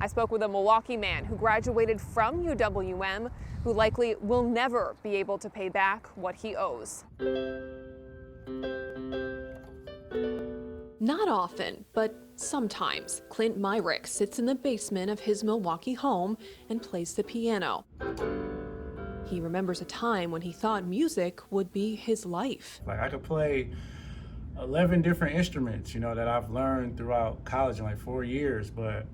I spoke with a Milwaukee man who graduated from UWM, who likely will never be able to pay back what he owes. Not often, but sometimes, Clint Myrick sits in the basement of his Milwaukee home and plays the piano. He remembers a time when he thought music would be his life. Like, I could play 11 different instruments, that I've learned throughout college in like 4 years, but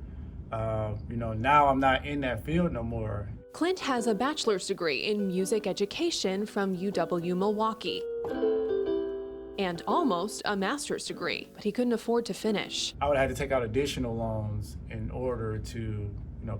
now I'm not in that field no more. Clint has a bachelor's degree in music education from UW Milwaukee and almost a master's degree, but he couldn't afford to finish. I would have to take out additional loans in order to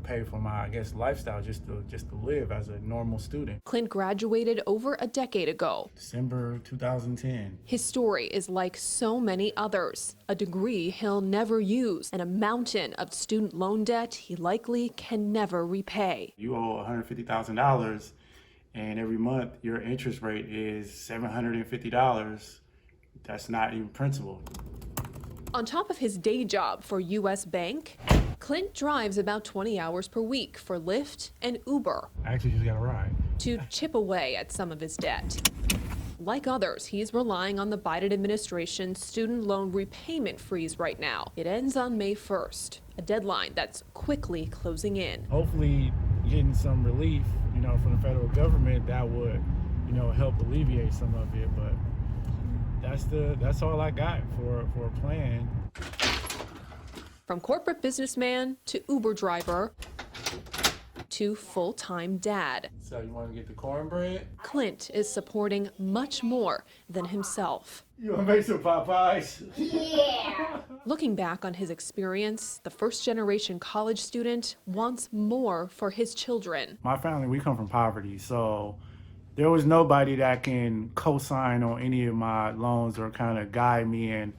pay for my, lifestyle, just to live as a normal student. Clint graduated over a decade ago. December 2010. His story is like so many others. A degree he'll never use and a mountain of student loan debt he likely can never repay. You owe $150,000 and every month your interest rate is $750. That's not even principal. On top of his day job for U.S. Bank, Clint drives about 20 hours per week for Lyft and Uber. I actually just got a ride. To chip away at some of his debt. Like others, he's relying on the Biden administration's student loan repayment freeze right now. It ends on May 1st, a deadline that's quickly closing in. Hopefully getting some relief, from the federal government that would, help alleviate some of it, but that's all I got for a plan. From corporate businessman to Uber driver to full-time dad. So you want to get the cornbread? Clint is supporting much more than himself. You want to make some Popeyes? Yeah! Looking back on his experience, the first-generation college student wants more for his children. My family, we come from poverty, so there was nobody that can co-sign on any of my loans or kind of guide me in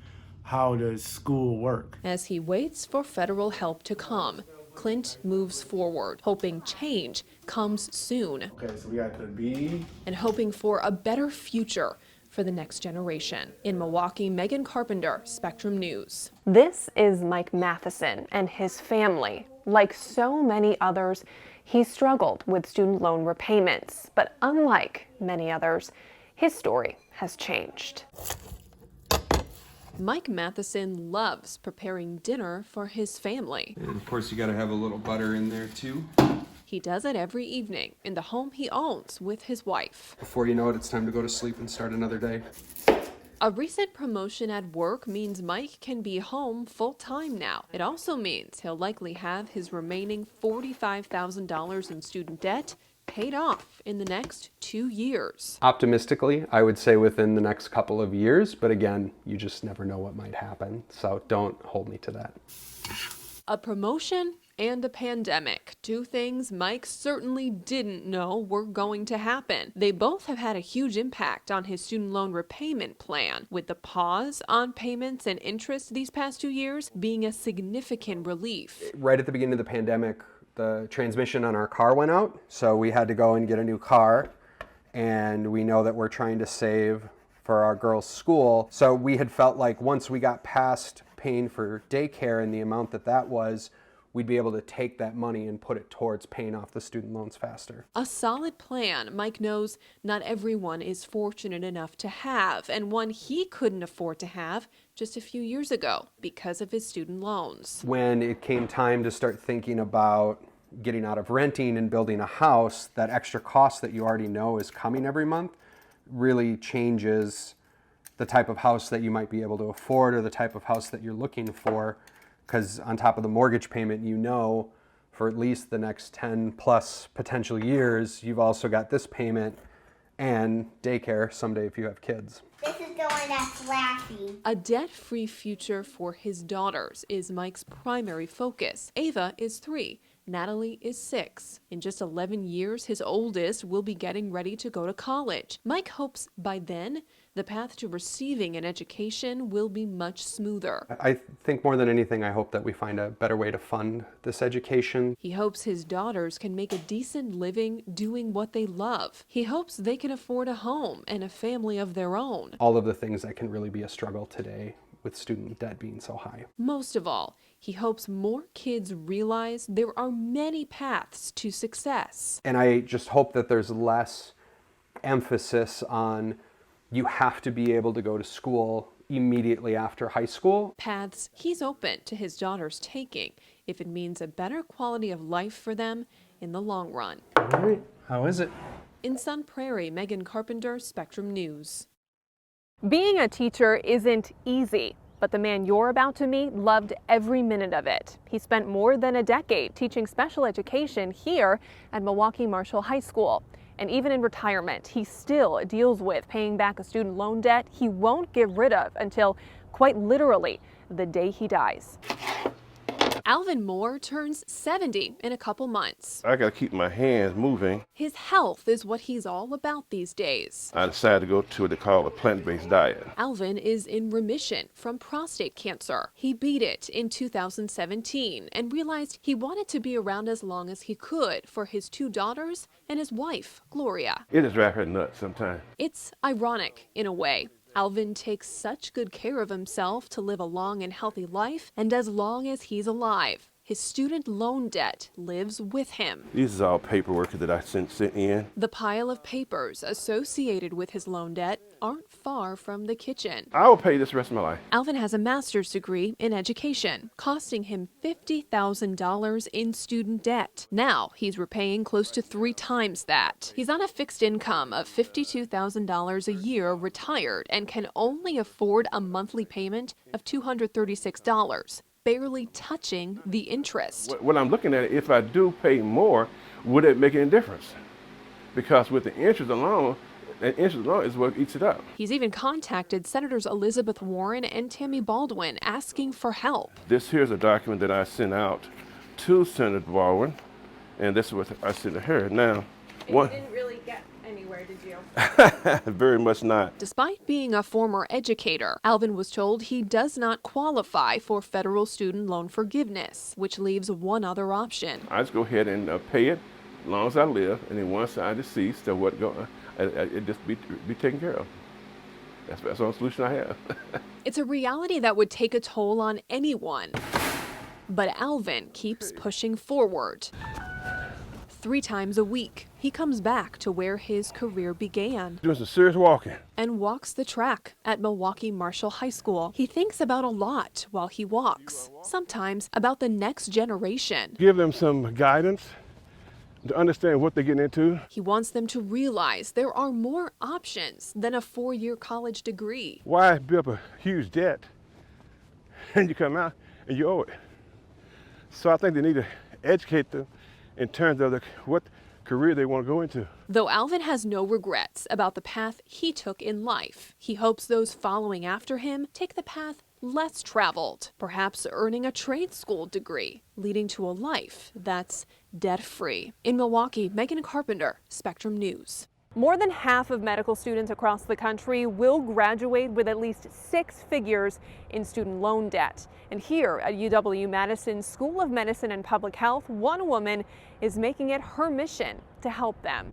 how does school work. As he waits for federal help to come, Clint moves forward, hoping change comes soon. Okay, so we got the B. And hoping for a better future for the next generation. In Milwaukee, Megan Carpenter, Spectrum News. This is Mike Matheson and his family. Like so many others, he struggled with student loan repayments. But unlike many others, his story has changed. Mike Matheson loves preparing dinner for his family. And of course you gotta have a little butter in there too. He does it every evening in the home he owns with his wife. Before you know it, it's time to go to sleep and start another day. A recent promotion at work means Mike can be home full-time now. It also means he'll likely have his remaining $45,000 in student debt paid off in the next 2 years. Optimistically, I would say within the next couple of years, but again, you just never know what might happen, so don't hold me to that. A promotion and a pandemic, two things Mike certainly didn't know were going to happen. They both have had a huge impact on his student loan repayment plan, with the pause on payments and interest these past 2 years being a significant relief. Right at the beginning of the pandemic, the transmission on our car went out, so we had to go and get a new car, and we know that we're trying to save for our girls' school. So we had felt like once we got past paying for daycare and the amount that was, we'd be able to take that money and put it towards paying off the student loans faster. A solid plan Mike knows not everyone is fortunate enough to have, and one he couldn't afford to have just a few years ago because of his student loans. When it came time to start thinking about getting out of renting and building a house, that extra cost that you already know is coming every month really changes the type of house that you might be able to afford or the type of house that you're looking for. Because on top of the mortgage payment, for at least the next 10 plus potential years, you've also got this payment and daycare someday if you have kids. This is the one that's laughing. A debt-free future for his daughters is Mike's primary focus. Ava is 3. Natalie is 6. In just 11 years, his oldest will be getting ready to go to college. Mike hopes by then, the path to receiving an education will be much smoother. I think more than anything, I hope that we find a better way to fund this education. He hopes his daughters can make a decent living doing what they love. He hopes they can afford a home and a family of their own. All of the things that can really be a struggle today with student debt being so high. Most of all, He hopes more kids realize there are many paths to success. And I just hope that there's less emphasis on you have to be able to go to school immediately after high school. Paths he's open to his daughters taking if it means a better quality of life for them in the long run. All right, how is it? In Sun Prairie, Megan Carpenter, Spectrum News. Being a teacher isn't easy, but the man you're about to meet loved every minute of it. He spent more than a decade teaching special education here at Milwaukee Marshall High School. And even in retirement, he still deals with paying back a student loan debt he won't get rid of until, quite literally, the day he dies. Alvin Moore turns 70 in a couple months. I gotta keep my hands moving. His health is what he's all about these days. I decided to go to what they call a plant-based diet. Alvin is in remission from prostate cancer. He beat it in 2017 and realized he wanted to be around as long as he could for his 2 daughters and his wife, Gloria. It just drives her nuts sometimes. It's ironic in a way. Alvin takes such good care of himself to live a long and healthy life, and as long as he's alive, his student loan debt lives with him. This is all paperwork that I sent in. The pile of papers associated with his loan debt aren't far from the kitchen. I will pay this the rest of my life. Alvin has a master's degree in education, costing him $50,000 in student debt. Now he's repaying close to 3 times that. He's on a fixed income of $52,000 a year, retired, and can only afford a monthly payment of $236. Barely touching the interest. What I'm looking at, if I do pay more, would it make any difference? Because with the interest alone is what eats it up. He's even contacted Senators Elizabeth Warren and Tammy Baldwin asking for help. This here's a document that I sent out to Senator Baldwin, and this is what I sent to her. Now, you didn't really get anywhere, did you? Very much not. Despite being a former educator, Alvin was told he does not qualify for federal student loan forgiveness, which leaves one other option. I just go ahead and pay it as long as I live, and then once I deceased, it just be taken care of. That's the only solution I have. It's a reality that would take a toll on anyone. But Alvin keeps pushing forward. 3 times a week, he comes back to where his career began. Doing some serious walking. And walks the track at Milwaukee Marshall High School. He thinks about a lot while he walks, sometimes about the next generation. Give them some guidance to understand what they're getting into. He wants them to realize there are more options than a 4-year college degree. Why build up a huge debt and you come out and you owe it? So I think they need to educate them in terms of what career they want to go into. Though Alvin has no regrets about the path he took in life, he hopes those following after him take the path less traveled, perhaps earning a trade school degree, leading to a life that's debt-free. In Milwaukee, Megan Carpenter, Spectrum News. More than half of medical students across the country will graduate with at least 6 figures in student loan debt. And here at UW-Madison School of Medicine and Public Health, one woman is making it her mission to help them.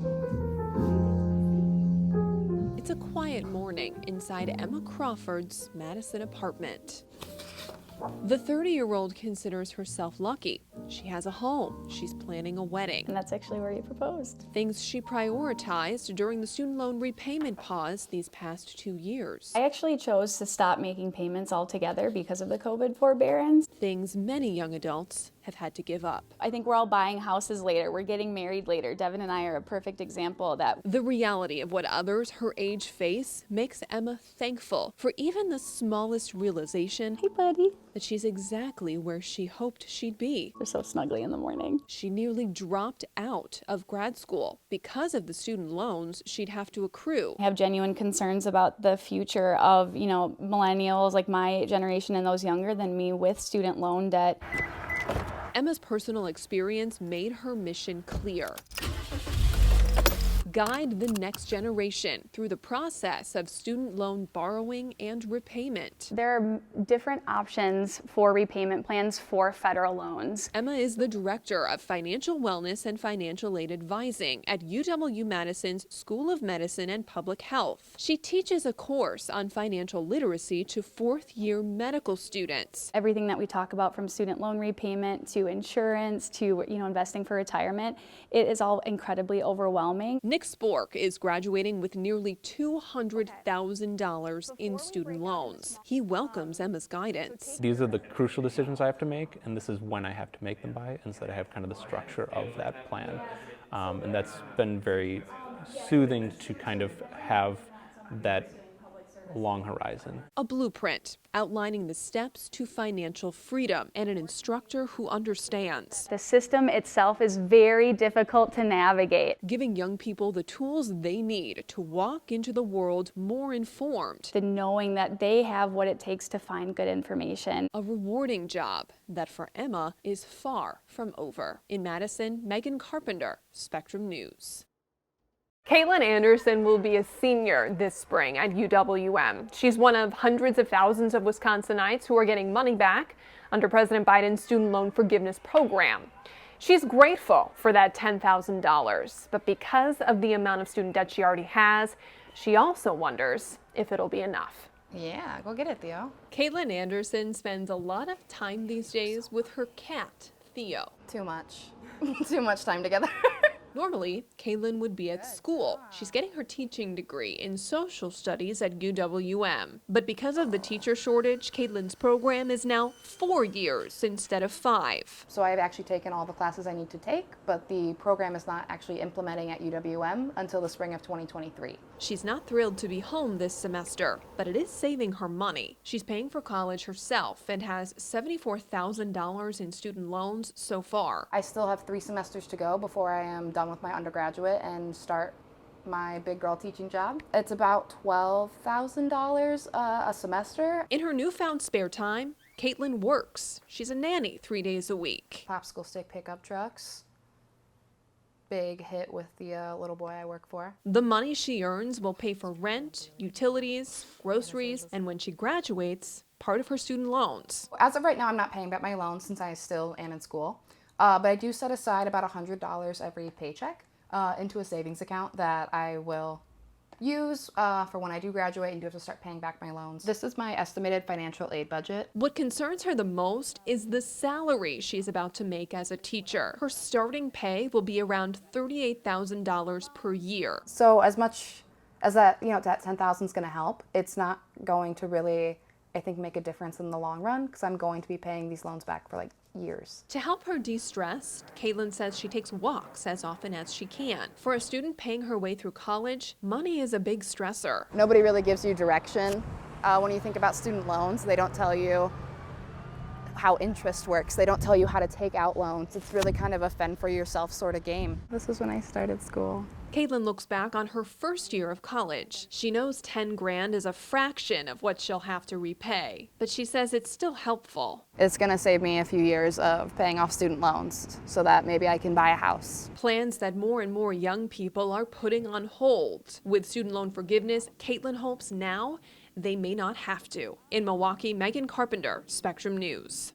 It's a quiet morning inside Emma Crawford's Madison apartment. The 30-year-old considers herself lucky. She has a home. She's planning a wedding. And that's actually where you proposed. Things she prioritized during the student loan repayment pause these past 2 years. I actually chose to stop making payments altogether because of the COVID forbearance. Things many young adults have had to give up. I think we're all buying houses later. We're getting married later. Devin and I are a perfect example of that. The reality of what others her age face makes Emma thankful for even the smallest realization. Hey, buddy. That she's exactly where she hoped she'd be. We're so snuggly in the morning. She nearly dropped out of grad school because of the student loans she'd have to accrue. I have genuine concerns about the future of, millennials like my generation and those younger than me with student loan debt. Emma's personal experience made her mission clear. guide the next generation through the process of student loan borrowing and repayment. There are different options for repayment plans for federal loans. Emma is the director of financial wellness and financial aid advising at UW-Madison's School of Medicine and Public Health. She teaches a course on financial literacy to fourth-year medical students. Everything that we talk about, from student loan repayment to insurance to investing for retirement, it is all incredibly overwhelming. Nick Spork is graduating with nearly $200,000 in student loans. He welcomes Emma's guidance. These are the crucial decisions I have to make, and this is when I have to make them by, and so that I have kind of the structure of that plan. And that's been very soothing to kind of have that long horizon. A blueprint outlining the steps to financial freedom and an instructor who understands. The system itself is very difficult to navigate. Giving young people the tools they need to walk into the world more informed. The knowing that they have what it takes to find good information. A rewarding job that for Emma is far from over. In Madison, Megan Carpenter, Spectrum News. Caitlin Anderson will be a senior this spring at UWM. She's one of hundreds of thousands of Wisconsinites who are getting money back under President Biden's student loan forgiveness program. She's grateful for that $10,000, but because of the amount of student debt she already has, she also wonders if it'll be enough. Yeah, go get it, Theo. Caitlin Anderson spends a lot of time these days with her cat, Theo. Too much. Too much time together. Normally, Caitlin would be at school. She's getting her teaching degree in social studies at UWM. But because of the teacher shortage, Caitlin's program is now 4 years instead of 5. So I've actually taken all the classes I need to take, but the program is not actually implementing at UWM until the spring of 2023. She's not thrilled to be home this semester, but it is saving her money. She's paying for college herself and has $74,000 in student loans so far. I still have 3 semesters to go before I am done with my undergraduate and start my big girl teaching job. It's about $12,000 a semester. In her newfound spare time, Caitlin works. She's a nanny 3 days a week. Popsicle stick pickup trucks. Big hit with the little boy I work for. The money she earns will pay for rent, utilities, groceries, and when she graduates, part of her student loans. As of right now, I'm not paying back my loans since I still am in school. But I do set aside about $100 every paycheck into a savings account that I will use for when I do graduate and do have to start paying back my loans. This is my estimated financial aid budget. What concerns her the most is the salary she's about to make as a teacher. Her starting pay will be around $38,000 per year. So as much as that, that $10,000 is going to help, it's not going to really, I think, make a difference in the long run because I'm going to be paying these loans back for years. To help her de-stress, Caitlin says she takes walks as often as she can. For a student paying her way through college, money is a big stressor. Nobody really gives you direction. When you think about student loans, they don't tell you how interest works. They don't tell you how to take out loans. It's really kind of a fend for yourself sort of game. This is when I started school. Caitlin looks back on her first year of college. She knows 10 grand is a fraction of what she'll have to repay, but she says it's still helpful. It's going to save me a few years of paying off student loans so that maybe I can buy a house. Plans that more and more young people are putting on hold. With student loan forgiveness, Caitlin hopes now they may not have to. In Milwaukee, Megan Carpenter, Spectrum News.